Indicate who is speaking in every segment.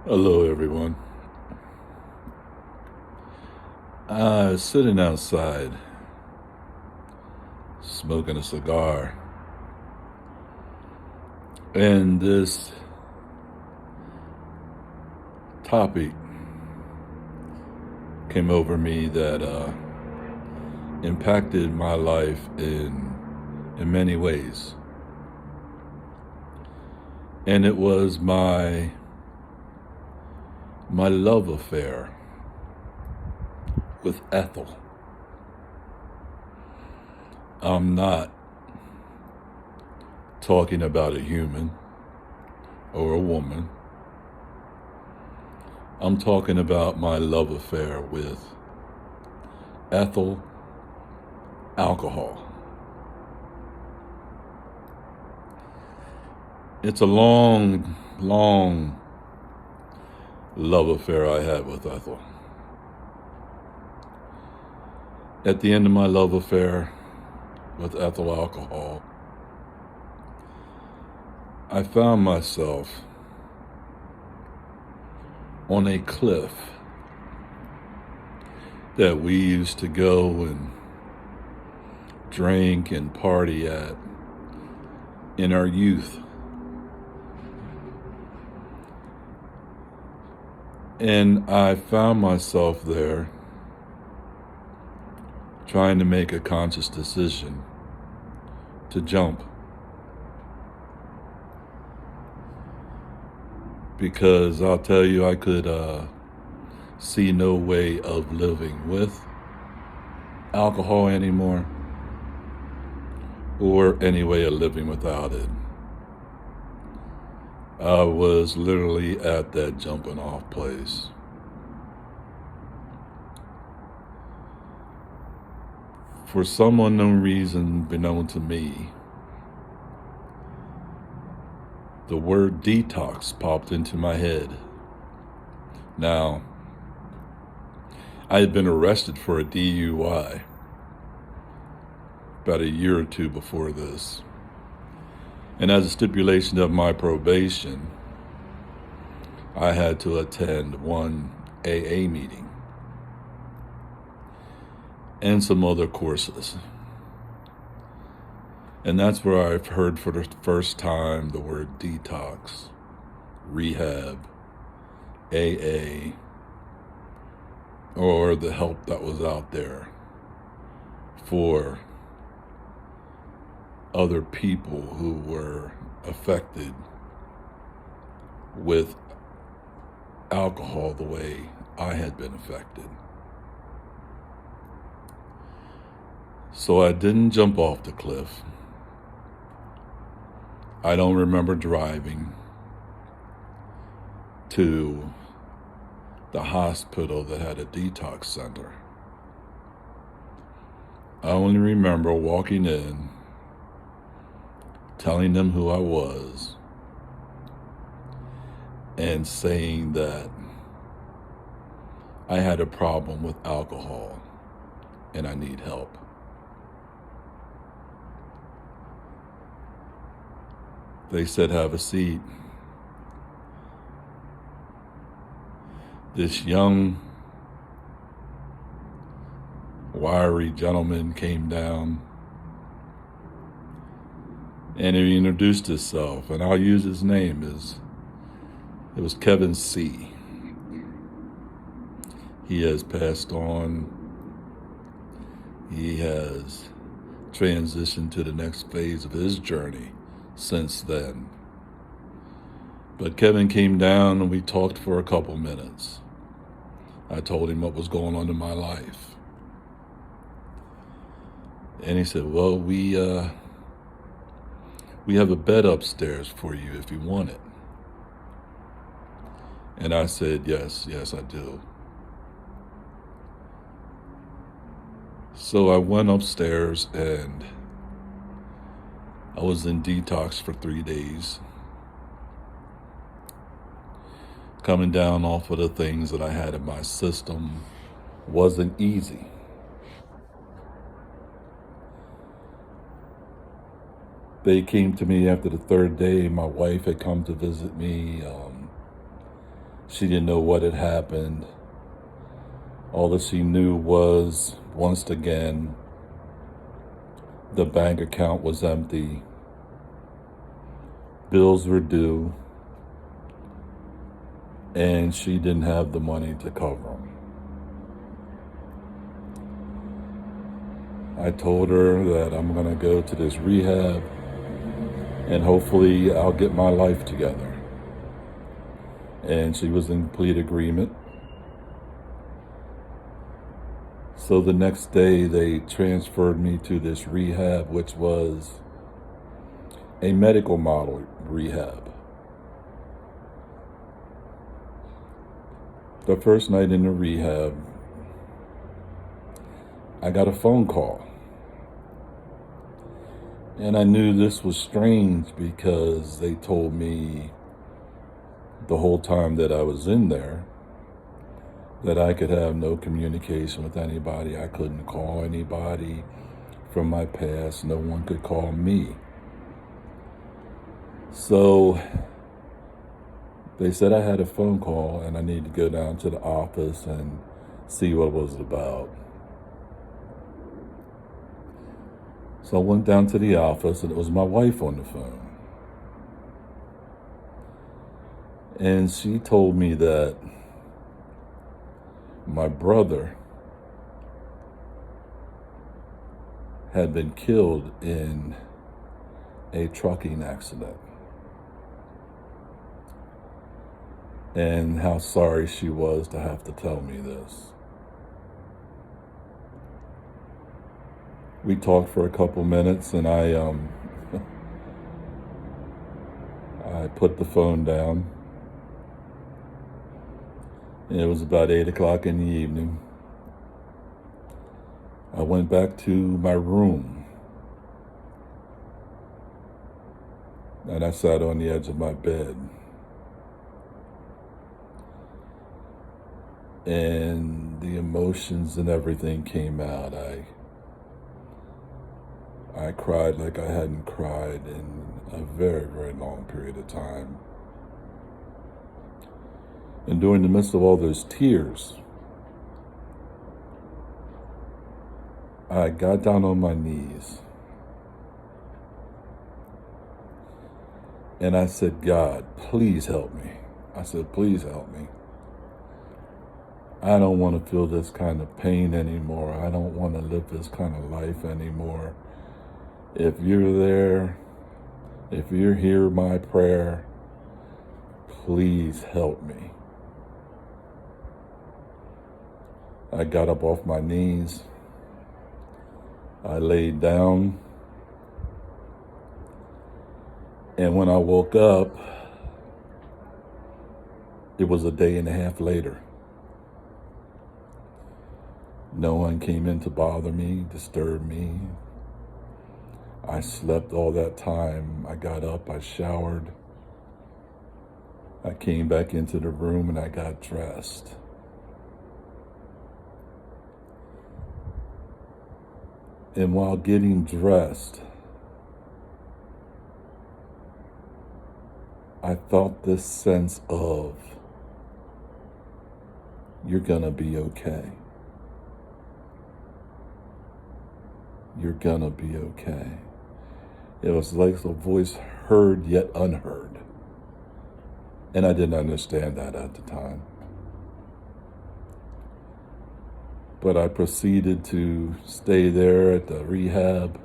Speaker 1: Hello, everyone. I was sitting outside, smoking a cigar, and this topic came over me that impacted my life in many ways, and it was my love affair with Ethyl. I'm not talking about a human or a woman. I'm talking about my love affair with ethyl alcohol. It's a long, long love affair I had with ethyl. At the end of my love affair with ethyl alcohol, I found myself on a cliff that we used to go and drink and party at in our youth. And I found myself there trying to make a conscious decision to jump. Because I'll tell you, I could see no way of living with alcohol anymore, or any way of living without it. I was literally at that jumping off place. For some unknown reason beknown to me, the word detox popped into my head. Now, I had been arrested for a DUI about a year or two before this. And as a stipulation of my probation, I had to attend one AA meeting and some other courses. And that's where I've heard for the first time the word detox, rehab, AA, or the help that was out there for other people who were affected with alcohol the way I had been affected. So I didn't jump off the cliff. I don't remember driving to the hospital that had a detox center. I only remember walking in, telling them who I was, and saying that I had a problem with alcohol and I need help. They said, "Have a seat." This young, wiry gentleman came down and he introduced himself, and I'll use his name. It was Kevin C. He has passed on. He has transitioned to the next phase of his journey since then. But Kevin came down and we talked for a couple minutes. I told him what was going on in my life. And he said, "Well, we have a bed upstairs for you if you want it." And I said, yes, I do. So I went upstairs and I was in detox for 3 days. Coming down off of the things that I had in my system wasn't easy. They came to me after the third day. My wife had come to visit me. She didn't know what had happened. All that she knew was, once again, the bank account was empty, bills were due, and she didn't have the money to cover them. I told her that I'm going to go to this rehab and hopefully I'll get my life together. And she was in complete agreement. So the next day they transferred me to this rehab, which was a medical model rehab. The first night in the rehab, I got a phone call. And I knew this was strange because they told me the whole time that I was in there that I could have no communication with anybody. I couldn't call anybody from my past. No one could call me. So they said I had a phone call and I needed to go down to the office and see what it was about. So I went down to the office and it was my wife on the phone. And she told me that my brother had been killed in a trucking accident. And how sorry she was to have to tell me this. We talked for a couple minutes and I put the phone down. And it was about 8 o'clock in the evening. I went back to my room and I sat on the edge of my bed. And the emotions and everything came out. I cried like I hadn't cried in a very, very long period of time. And during the midst of all those tears, I got down on my knees and I said, God, please help me. I said, please help me. I don't want to feel this kind of pain anymore. I don't want to live this kind of life anymore. If you're there, if you hear my prayer, please help me. I got up off my knees. I laid down. And when I woke up, it was a day and a half later. No one came in to bother me, disturb me. I slept all that time. I got up, I showered. I came back into the room and I got dressed. And while getting dressed, I felt this sense of, you're gonna be okay. You're gonna be okay. It was like a voice heard yet unheard. And I didn't understand that at the time. But I proceeded to stay there at the rehab.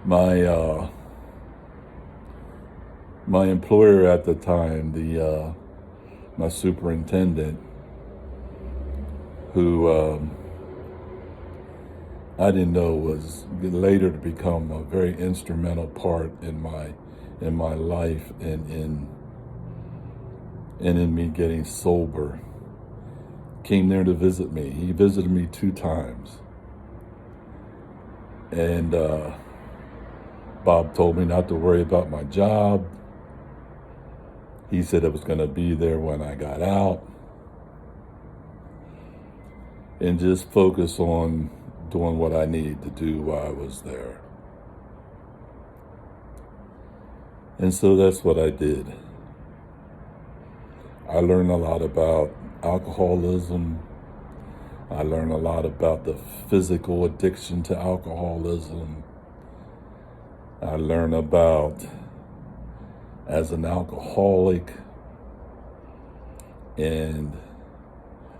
Speaker 1: My employer at the time, my superintendent, who I didn't know was later to become a very instrumental part in my life and in me getting sober, came there to visit me. He visited me 2 times. And Bob told me not to worry about my job. He said it was going to be there when I got out. And just focus on doing what I needed to do while I was there. And so that's what I did. I learned a lot about alcoholism. I learned a lot about the physical addiction to alcoholism. I learned about, as an alcoholic, and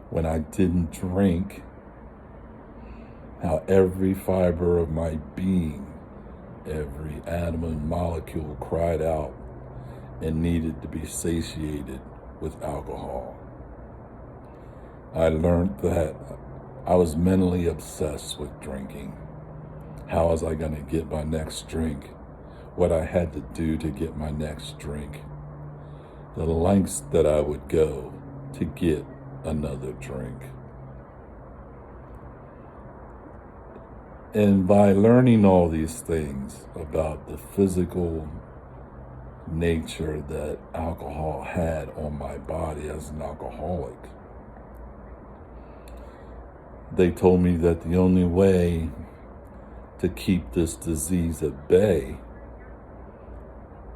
Speaker 1: when I didn't drink, how every fiber of my being, every atom and molecule cried out and needed to be satiated with alcohol. I learned that I was mentally obsessed with drinking. How was I going to get my next drink? What I had to do to get my next drink. The lengths that I would go to get another drink. And by learning all these things about the physical nature that alcohol had on my body as an alcoholic, they told me that the only way to keep this disease at bay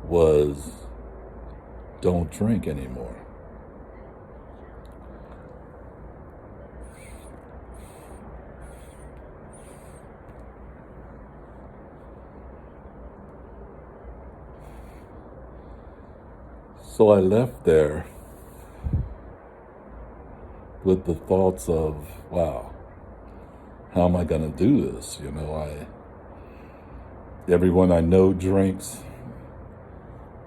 Speaker 1: was don't drink anymore. So I left there with the thoughts of, wow, how am I going to do this? Everyone I know drinks.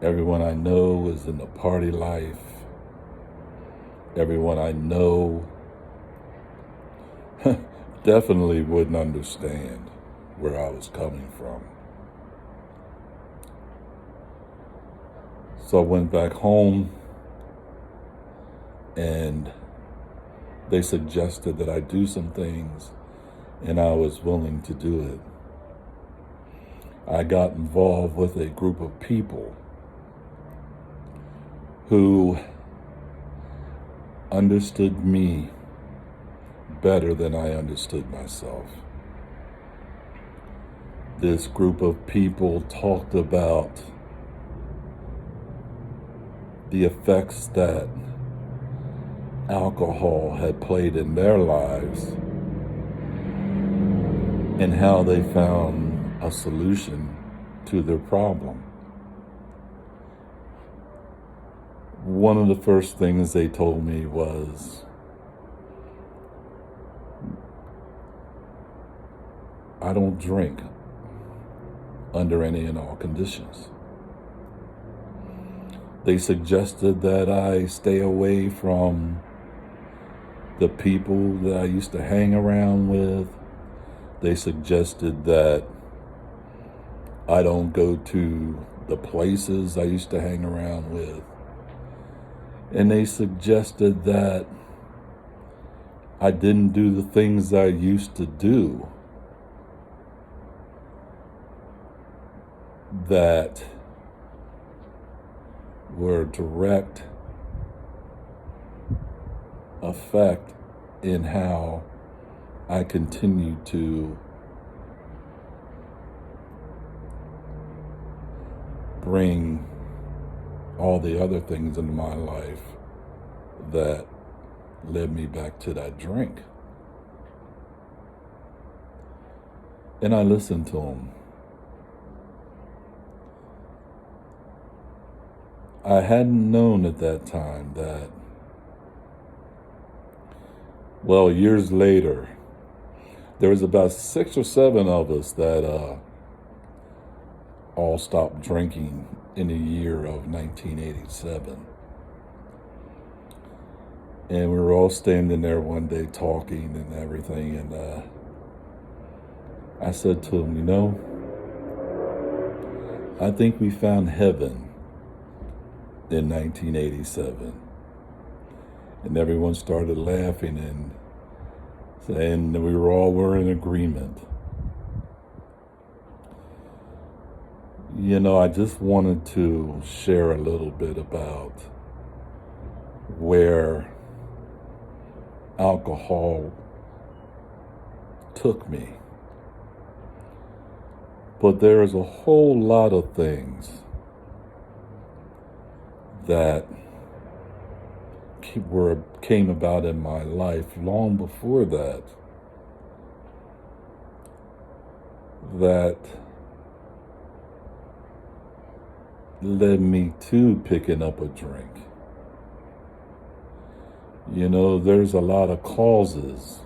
Speaker 1: Everyone I know is in the party life. Everyone I know definitely wouldn't understand where I was coming from. So I went back home, and they suggested that I do some things, and I was willing to do it. I got involved with a group of people who understood me better than I understood myself. This group of people talked about the effects that alcohol had played in their lives and how they found a solution to their problem. One of the first things they told me was, I don't drink under any and all conditions. They suggested that I stay away from the people that I used to hang around with. They suggested that I don't go to the places I used to hang around with. And they suggested that I didn't do the things I used to do that were direct effect in how I continue to bring all the other things in my life that led me back to that drink. And I listened to them. I hadn't known at that time that, well, years later, there was about 6 or 7 of us that all stopped drinking in the year of 1987. And we were all standing there one day talking and everything, and I said to him, I think we found heaven in 1987. And everyone started laughing and saying that we were in agreement. I just wanted to share a little bit about where alcohol took me. But there is a whole lot of things that came about in my life long before that, that led me to picking up a drink. You know, there's a lot of causes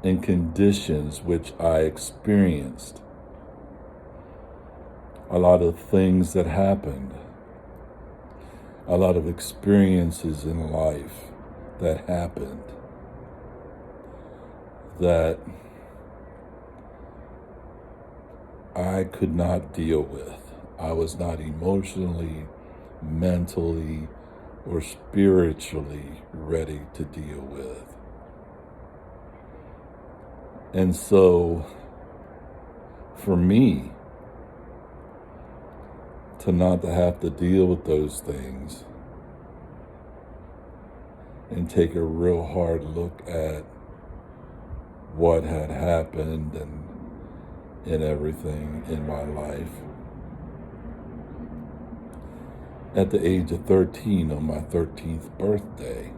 Speaker 1: and conditions which I experienced. A lot of things that happened. A lot of experiences in life that happened that I could not deal with. I was not emotionally, mentally, or spiritually ready to deal with. And so, for me, to not to have to deal with those things and take a real hard look at what had happened and everything in my life. At the age of 13, on my 13th birthday,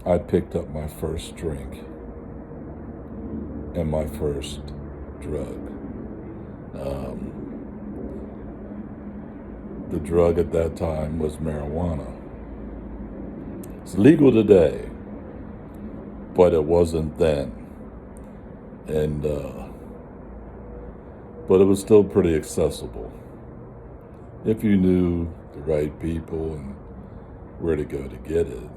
Speaker 1: I picked up my first drink and my first drug. The drug at that time was marijuana. It's legal today, but it wasn't then. And but it was still pretty accessible if you knew the right people and where to go to get it.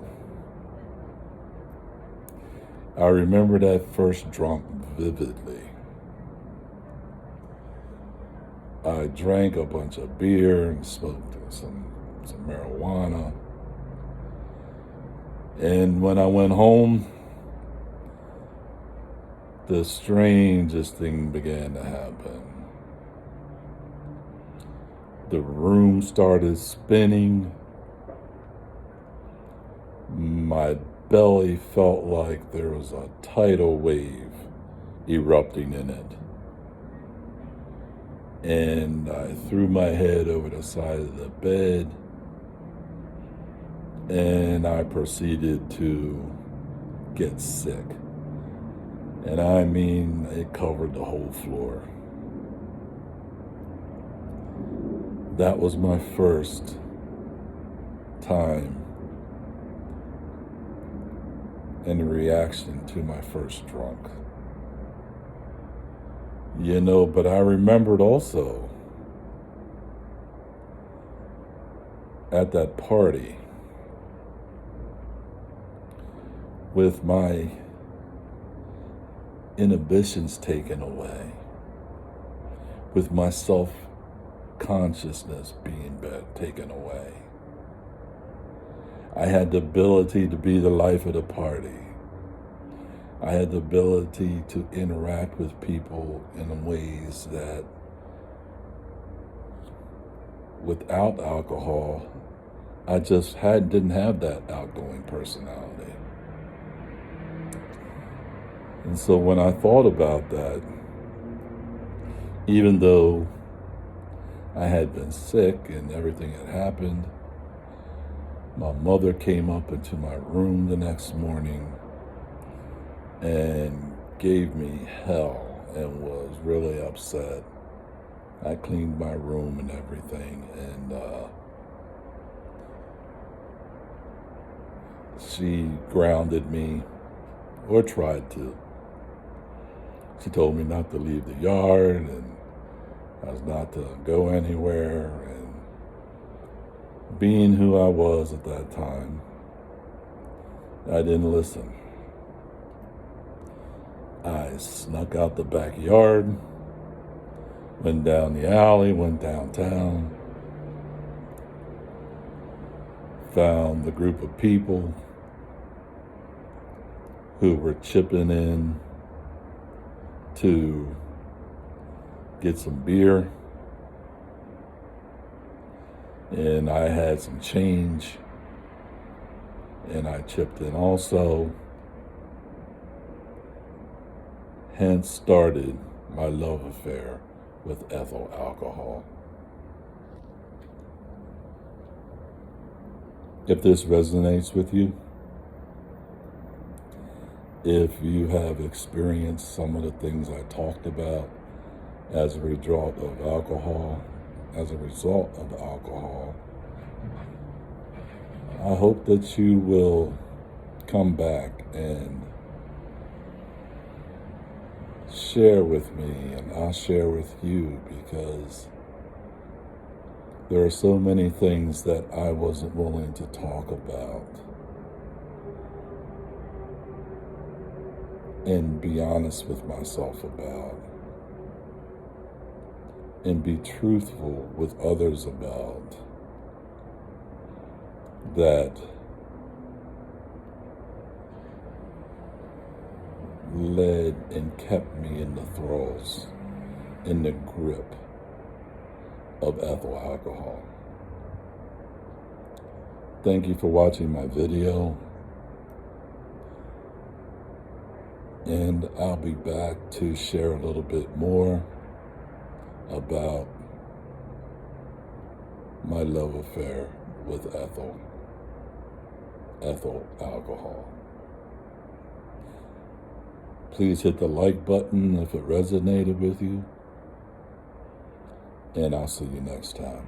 Speaker 1: I remember that first drunk vividly. I drank a bunch of beer and smoked some marijuana. And when I went home, the strangest thing began to happen. The room started spinning. My belly felt like there was a tidal wave erupting in it. And I threw my head over the side of the bed, and I proceeded to get sick. And I mean, it covered the whole floor. That was my first time and the reaction to my first drunk. You know, but I remembered also at that party with my inhibitions taken away, with my self-consciousness being taken away. I had the ability to be the life of the party. I had the ability to interact with people in ways that without alcohol, I just didn't have that outgoing personality. And so when I thought about that, even though I had been sick and everything had happened, my mother came up into my room the next morning and gave me hell and was really upset. I cleaned my room and everything, and she grounded me, or tried to. She told me not to leave the yard, and I was not to go anywhere, and being who I was at that time, I didn't listen. I snuck out the backyard, went down the alley, went downtown, found the group of people who were chipping in to get some beer, and I had some change, and I chipped in also. Hence started my love affair with ethyl alcohol. If this resonates with you, if you have experienced some of the things I talked about as a result of alcohol, I hope that you will come back and share with me, and I'll share with you, because there are so many things that I wasn't willing to talk about and be honest with myself about and be truthful with others about, that led and kept me in the throes, in the grip of ethyl alcohol. Thank you for watching my video, and I'll be back to share a little bit more about my love affair with ethyl alcohol. Please hit the like button if it resonated with you, and I'll see you next time.